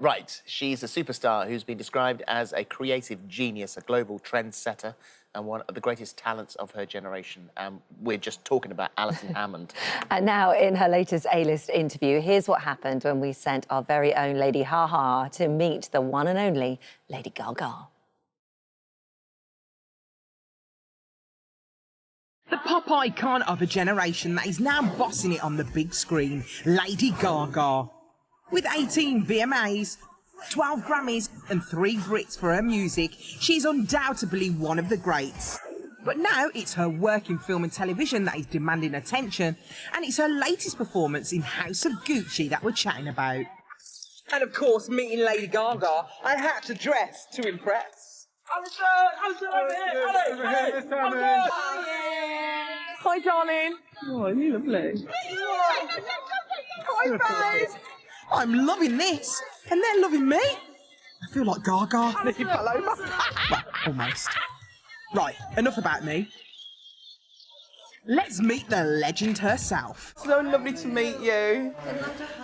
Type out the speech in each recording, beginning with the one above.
Right, she's a superstar who's been described as a creative genius, a global trendsetter, and one of the greatest talents of her generation. We're just talking about Alison Hammond. And now, in her latest A-list interview, here's what happened when we sent our very own Lady Ha-Ha to meet the one and only Lady Gaga. The pop icon of a generation that is now bossing it on the big screen, Lady Gaga. With 18 VMAs, 12 Grammys and 3 Brits for her music, she's undoubtedly one of the greats. But now it's her work in film and television that is demanding attention, and it's her latest performance in House of Gucci that we're chatting about. And of course, meeting Lady Gaga, I had to dress to impress. Alison, over here! Hi, darling. Oh, you lovely. Hi, babe. I'm loving this, and they're loving me. I feel like Gaga. If you fell over. Well, almost. Right, enough about me. Let's meet the legend herself. So lovely to meet you.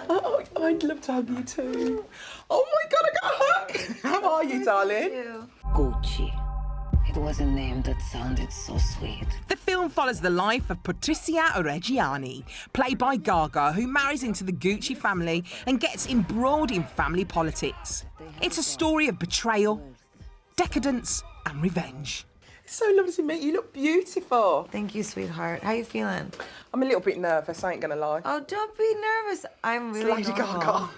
Oh, I'd love to hug you too. Oh my God, I got a hug. How are you, darling? Gucci. It was a name that sounded so sweet. The film follows the life of Patricia Reggiani, played by Gaga, who marries into the Gucci family and gets embroiled in family politics. It's a story of betrayal, decadence, and revenge. It's so lovely to meet you. You look beautiful. Thank you, sweetheart. How you feeling? I'm a little bit nervous, I ain't gonna lie. Oh, don't be nervous. I'm really Lady normal. Gaga.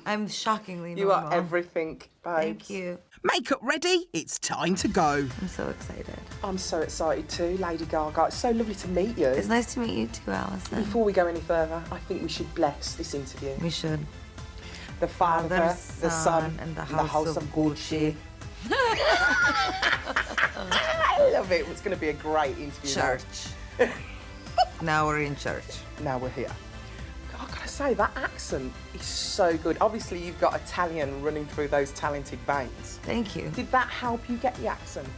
I'm shockingly normal. You are everything, babes. Thank you. Makeup ready, it's time to go. I'm so excited. I'm so excited too, Lady Gaga. It's so lovely to meet you. It's nice to meet you too, Alison. Before we go any further, I think we should bless this interview. We should. The Father, the Son, and the House of Gucci. I love it. It's going to be a great interview. Church. Now we're in church. Now we're here. I've got to say, that accent is so good. Obviously, you've got Italian running through those talented veins. Thank you. Did that help you get the accent?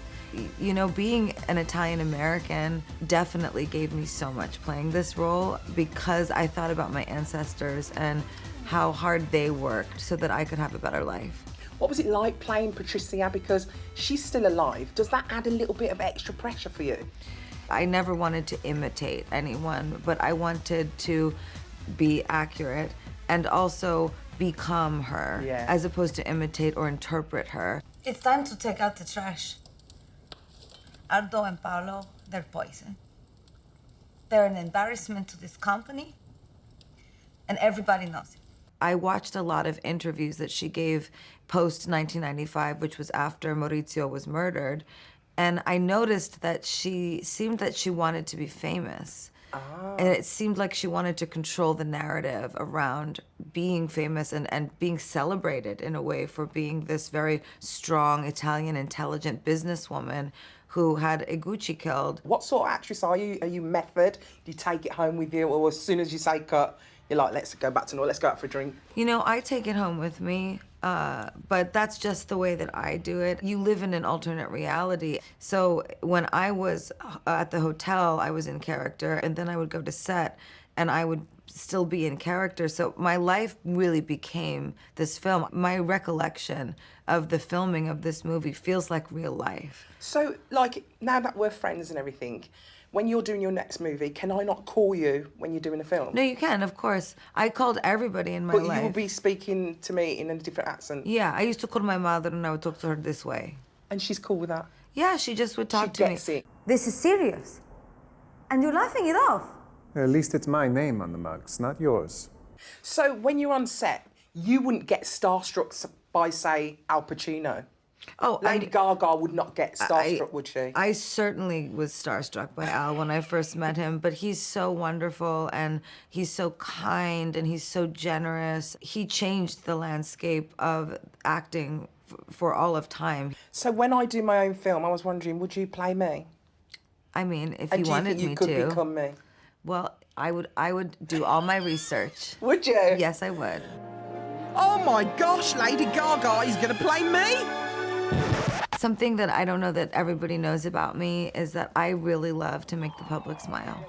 You know, being an Italian-American definitely gave me so much playing this role because I thought about my ancestors and how hard they worked so that I could have a better life. What was it like playing Patricia? Because she's still alive. Does that add a little bit of extra pressure for you? I never wanted to imitate anyone, but I wanted to be accurate and also become her, as opposed to imitate or interpret her. It's time to take out the trash. Aldo and Paolo, they're poison. They're an embarrassment to this company, and everybody knows it. I watched a lot of interviews that she gave post-1995, which was after Maurizio was murdered, and I noticed that she seemed that she wanted to be famous. And it seemed like she wanted to control the narrative around being famous and being celebrated in a way for being this very strong, Italian, intelligent businesswoman who had a Gucci killed. What sort of actress are you? Are you method? Do you take it home with you? Or as soon as you say cut, you're like, let's go back to normal, let's go out for a drink? You know, I take it home with me, but that's just the way that I do it. You live in an alternate reality. So when I was at the hotel, I was in character, and then I would go to set, and I would still be in character. So my life really became this film. My recollection of the filming of this movie feels like real life. So, like, now that we're friends and everything, when you're doing your next movie, can I not call you when you're doing a film? No, you can, of course. I called everybody in my life. But you will be speaking to me in a different accent? Yeah, I used to call my mother and I would talk to her this way. And she's cool with that? Yeah, she just would talk to me. She gets it. This is serious. And you're laughing it off. At least it's my name on the mugs, not yours. So when you're on set, you wouldn't get starstruck by, say, Al Pacino? Oh, Lady Gaga would not get starstruck, would she? I certainly was starstruck by Al when I first met him, but he's so wonderful and he's so kind and he's so generous. He changed the landscape of acting for all of time. So when I do my own film, I was wondering, would you play me? I mean, if And you wanted do you me think you to. could become me? Well, I would do all my research. Would you? Yes, I would. Oh my gosh, Lady Gaga is gonna play me? Something that I don't know that everybody knows about me is that I really love to make the public smile.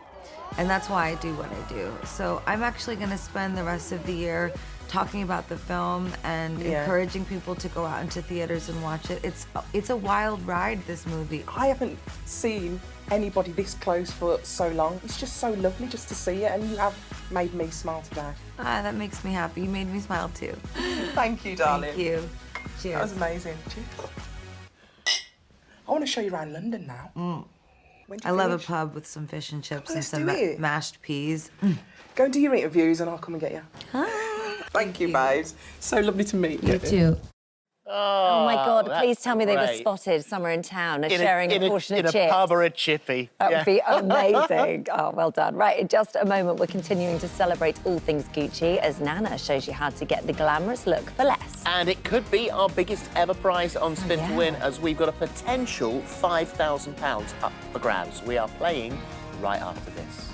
And that's why I do what I do. So I'm actually gonna spend the rest of the year talking about the film and encouraging people to go out into theaters and watch it. It's a wild ride, this movie. I haven't seen anybody this close for so long. It's just so lovely just to see it, and you have made me smile today. Ah, that makes me happy. You made me smile too. Thank you, darling. Thank you. Cheers. That was amazing. Cheers. I want to show you around London now. When do I you love a finish? pub with some fish and chips and Let's some do it. mashed peas. Go and do your interviews and I'll come and get you. Thank you, babes. So lovely to meet you. You too. Oh my God, that's please tell me they were great. spotted somewhere in town and sharing a portion in of chips. a pub or a chippy. That would be amazing. Oh, well done. Right, in just a moment, we're continuing to celebrate all things Gucci as Nana shows you how to get the glamorous look for less. And it could be our biggest ever prize on Spin to Win, as we've got a potential £5,000 up for grabs. We are playing right after this.